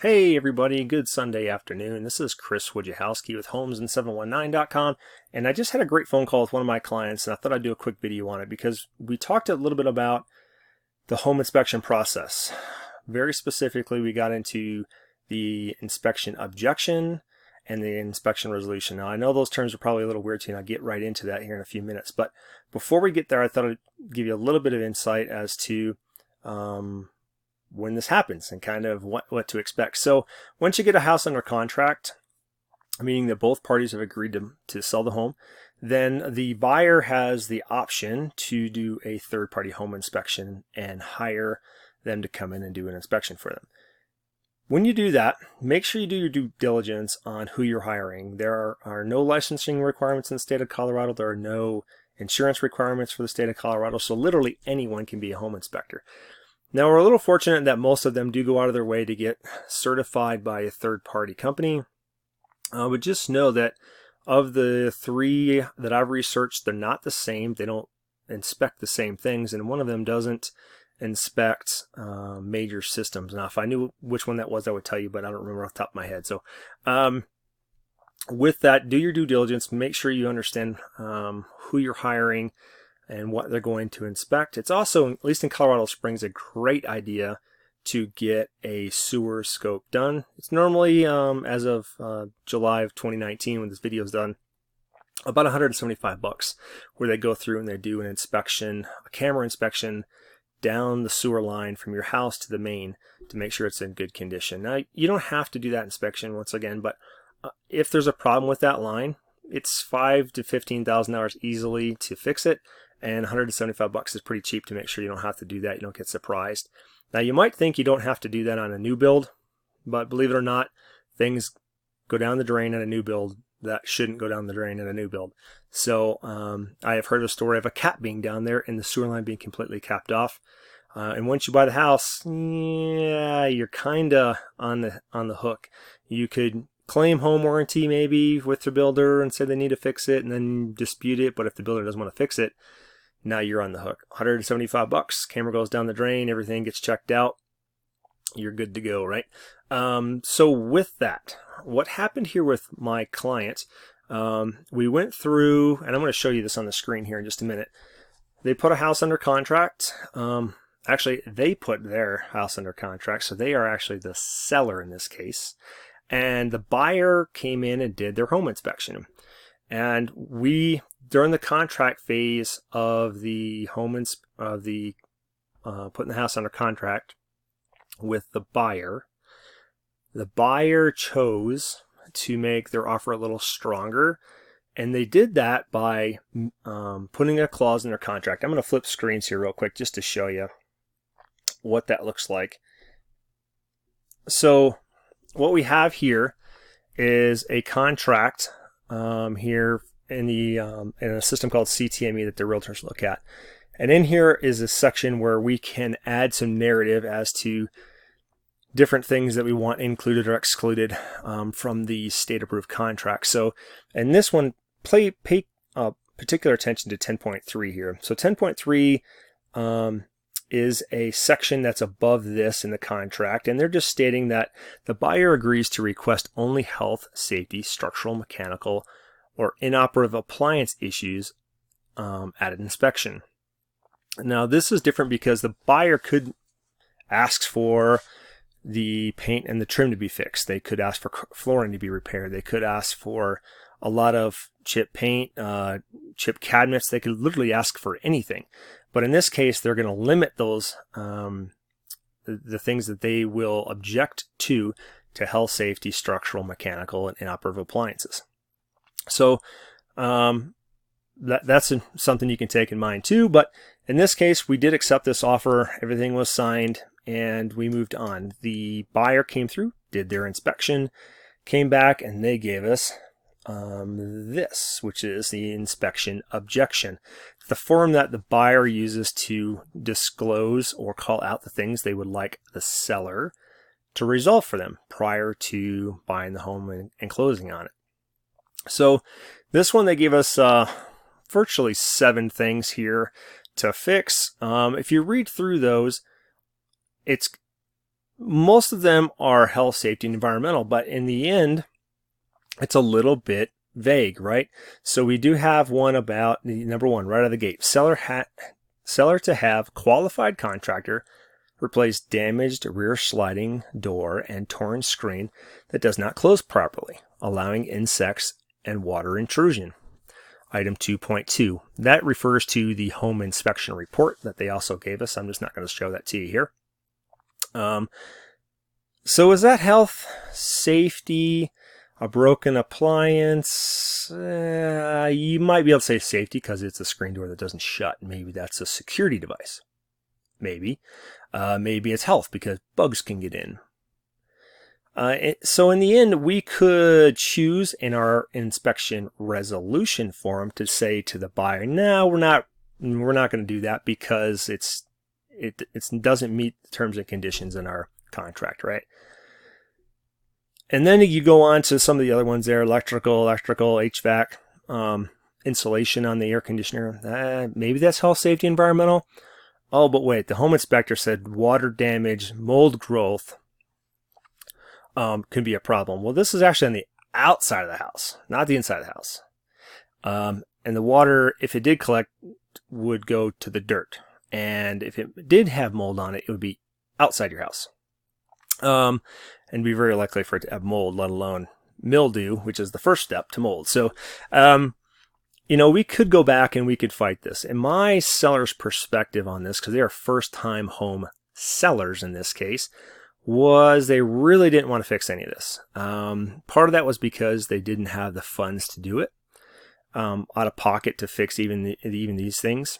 Hey everybody, good Sunday afternoon. This is Chris Wojciechowski with Homes719.com, and I just had a great phone call with one of my clients, and I thought I'd do a quick video on it because we talked a little bit about the home inspection process. Very specifically, we got into the inspection objection and the inspection resolution. Now, I know those terms are probably a little weird to you, and I'll get right into that here in a few minutes, but before we get there, I thought I'd give you a little bit of insight as to when this happens and kind of what to expect. So once you get a house under contract, meaning that both parties have agreed to sell the home, then the buyer has the option to do a third-party home inspection and hire them to come in and do an inspection for them. When you do that, make sure you do your due diligence on who you're hiring. There are no licensing requirements in the state of Colorado. There are no insurance requirements for the state of Colorado, so literally anyone can be a home inspector. Now, we're a little fortunate that most of them do go out of their way to get certified by a third-party company. But just know that of the three that I've researched, they're not the same. They don't inspect the same things, and one of them doesn't inspect major systems. Now, if I knew which one that was, I would tell you, but I don't remember off the top of my head. So with that, do your due diligence. Make sure you understand who you're hiring and what they're going to inspect. It's also, at least in Colorado Springs, a great idea to get a sewer scope done. It's normally, as of July of 2019, when this video is done, about $175, where they go through and they do an inspection, a camera inspection, down the sewer line from your house to the main to make sure it's in good condition. Now, you don't have to do that inspection once again, but if there's a problem with that line, it's $5,000 to $15,000 easily to fix it. And $175 is pretty cheap to make sure you don't have to do that. You don't get surprised. Now, you might think you don't have to do that on a new build, but believe it or not, things go down the drain on a new build that shouldn't go down the drain in a new build. So I have heard a story of a cap being down there and the sewer line being completely capped off. And once you buy the house, yeah, you're kind of on the hook. You could claim home warranty maybe with the builder and say they need to fix it and then dispute it. But if the builder doesn't want to fix it, now you're on the hook. $175, camera goes down the drain, everything gets checked out, you're good to go, right? So with that, what happened here with my client, we went through, and I'm going to show you this on the screen here in just a minute. They put a house under contract. Actually, they put their house under contract, so they are actually the seller in this case. And the buyer came in and did their home inspection. And we, during the contract phase of the putting the house under contract with the buyer chose to make their offer a little stronger, and they did that by putting a clause in their contract. I'm going to flip screens here real quick just to show you what that looks like. So what we have here is a contract here in a system called CTME that the realtors look at. And in here is a section where we can add some narrative as to different things that we want included or excluded from the state approved contract. So in this one, pay particular attention to 10.3 here. So 10.3 is a section that's above this in the contract, and they're just stating that the buyer agrees to request only health, safety, structural, mechanical, or inoperative appliance issues at an inspection. Now, this is different because the buyer could ask for the paint and the trim to be fixed. They could ask for flooring to be repaired. They could ask for a lot of chip paint, chip cabinets. They could literally ask for anything. But in this case, they're going to limit those, the things that they will object to health, safety, structural, mechanical, and inoperative appliances. So that's something you can take in mind too. But in this case, we did accept this offer. Everything was signed, and we moved on. The buyer came through, did their inspection, came back, and they gave us this, which is the inspection objection. The form that the buyer uses to disclose or call out the things they would like the seller to resolve for them prior to buying the home and closing on it. So this one, they gave us virtually 7 things here to fix. If you read through those, it's most of them are health, safety, and environmental, but in the end, it's a little bit vague, right? So we do have one about number one right out of the gate. Seller to have qualified contractor replace damaged rear sliding door and torn screen that does not close properly, allowing insects and water intrusion. Item 2.2. That refers to the home inspection report that they also gave us. I'm just not going to show that to you here. So is that health, safety, a broken appliance? You might be able to say safety because it's a screen door that doesn't shut. Maybe that's a security device. Maybe. Maybe it's health because bugs can get in. So in the end, we could choose in our inspection resolution form to say to the buyer, no, we're not going to do that because it doesn't meet the terms and conditions in our contract, right? And then you go on to some of the other ones there, electrical, HVAC, insulation on the air conditioner. Maybe that's health, safety, environmental. Oh, but wait, the home inspector said water damage, mold growth could be a problem. Well, this is actually on the outside of the house, not the inside of the house. And the water, if it did collect, would go to the dirt. And if it did have mold on it, it would be outside your house. And be very likely for it to have mold, let alone mildew, which is the first step to mold. So, we could go back and we could fight this. And my seller's perspective on this, because they are first-time home sellers in this case, was they really didn't want to fix any of this. Part of that was because they didn't have the funds to do it, out of pocket to fix even these things.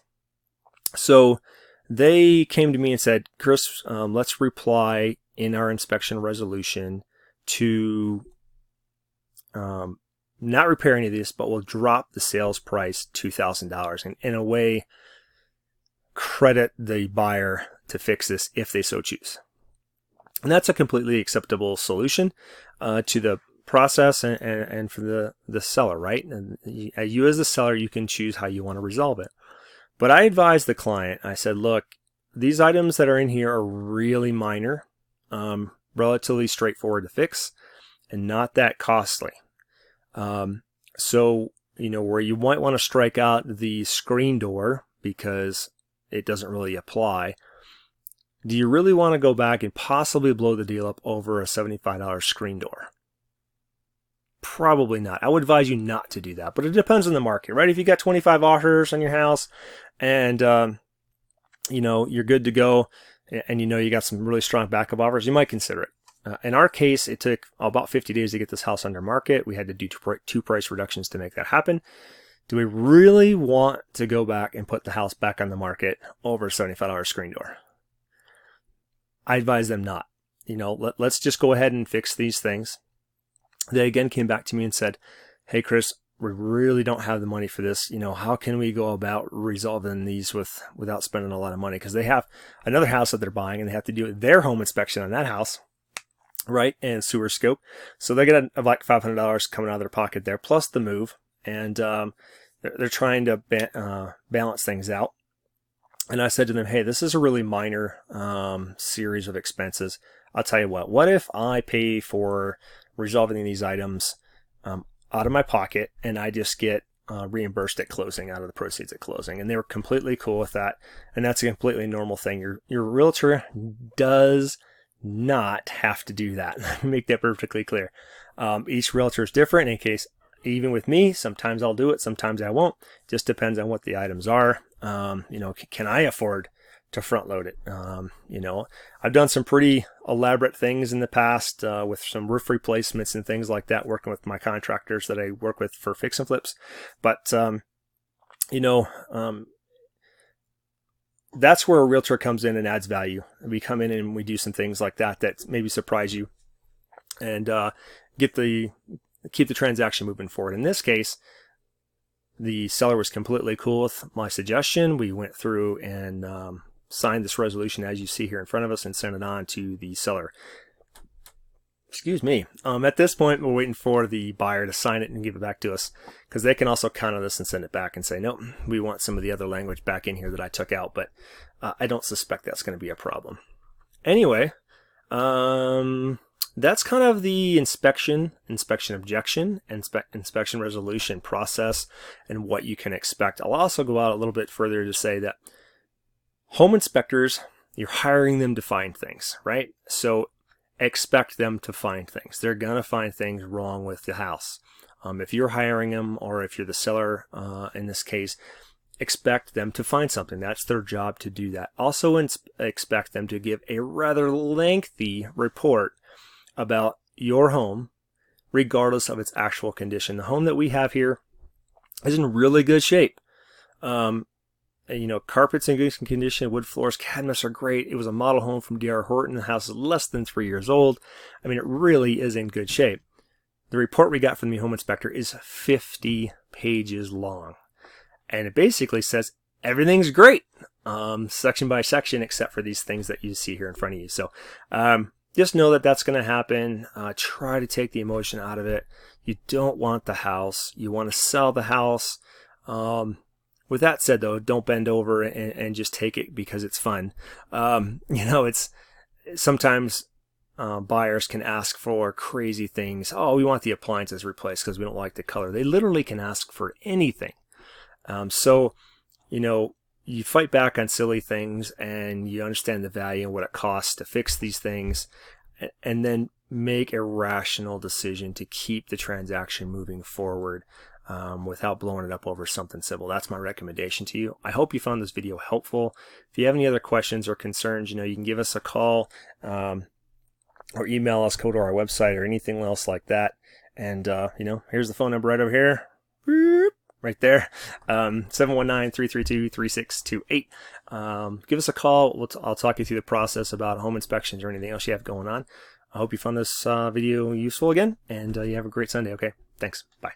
So they came to me and said, Chris, let's reply in our inspection resolution to not repair any of this, but we'll drop the sales price $2,000 and in a way credit the buyer to fix this if they so choose. And that's a completely acceptable solution to the process and for the seller, right? And you as the seller, you can choose how you want to resolve it. But I advised the client, I said, look, these items that are in here are really minor, relatively straightforward to fix, and not that costly. So, where you might want to strike out the screen door because it doesn't really apply, do you really want to go back and possibly blow the deal up over a $75 screen door? Probably not. I would advise you not to do that, but it depends on the market, right? If you got 25 offers on your house and, you're good to go and you got some really strong backup offers, you might consider it. In our case, it took about 50 days to get this house under market. We had to do two price reductions to make that happen. Do we really want to go back and put the house back on the market over a $75 screen door? I advise them not. Let's just go ahead and fix these things. They again came back to me and said, hey, Chris, we really don't have the money for this. How can we go about resolving these without spending a lot of money? Because they have another house that they're buying and they have to do their home inspection on that house, right? And sewer scope. So they get like $500 coming out of their pocket there, plus the move. And they're trying to balance things out. And I said to them, hey, this is a really minor series of expenses. I'll tell you what if I pay for resolving these items out of my pocket and I just get reimbursed at closing out of the proceeds at closing? And they were completely cool with that. And that's a completely normal thing. Your realtor does not have to do that. Let me make that perfectly clear. Each realtor is different. In case, even with me, sometimes I'll do it, sometimes I won't. Just depends on what the items are. Can I afford to front load it? I've done some pretty elaborate things in the past with some roof replacements and things like that, working with my contractors that I work with for fix and flips. But, that's where a realtor comes in and adds value. We come in and we do some things like that maybe surprise you and keep the transaction moving forward. In this case, the seller was completely cool with my suggestion. We went through and signed this resolution as you see here in front of us and sent it on to the seller. Excuse me. At this point, we're waiting for the buyer to sign it and give it back to us, because they can also counter this and send it back and say, no, we want some of the other language back in here that I took out, but I don't suspect that's going to be a problem. Anyway, That's kind of the inspection objection, inspection resolution process, and what you can expect. I'll also go out a little bit further to say that home inspectors, you're hiring them to find things, right? So expect them to find things. They're going to find things wrong with the house. If you're hiring them, or if you're the seller in this case, expect them to find something. That's their job to do that. Also expect them to give a rather lengthy report about your home, regardless of its actual condition. The home that we have here is in really good shape. Carpets in good condition, wood floors, cabinets are great. It was a model home from D.R. Horton. The house is less than 3 years old. I mean, it really is in good shape. The report we got from the home inspector is 50 pages long. And it basically says everything's great, section by section, except for these things that you see here in front of you. So just know that that's going to happen. Try to take the emotion out of it. You don't want the house. You want to sell the house. With that said, though, don't bend over and just take it because it's fun. It's sometimes buyers can ask for crazy things. Oh, we want the appliances replaced because we don't like the color. They literally can ask for anything. You fight back on silly things, and you understand the value and what it costs to fix these things, and then make a rational decision to keep the transaction moving forward without blowing it up over something simple. That's my recommendation to you. I hope you found this video helpful. If you have any other questions or concerns, you can give us a call or email us, go to our website or anything else like that. And, here's the phone number right over here. Boop. Right there, 719-332-3628. Give us a call. I'll talk you through the process about home inspections or anything else you have going on. I hope you found this video useful again, and you have a great Sunday. Okay, thanks. Bye.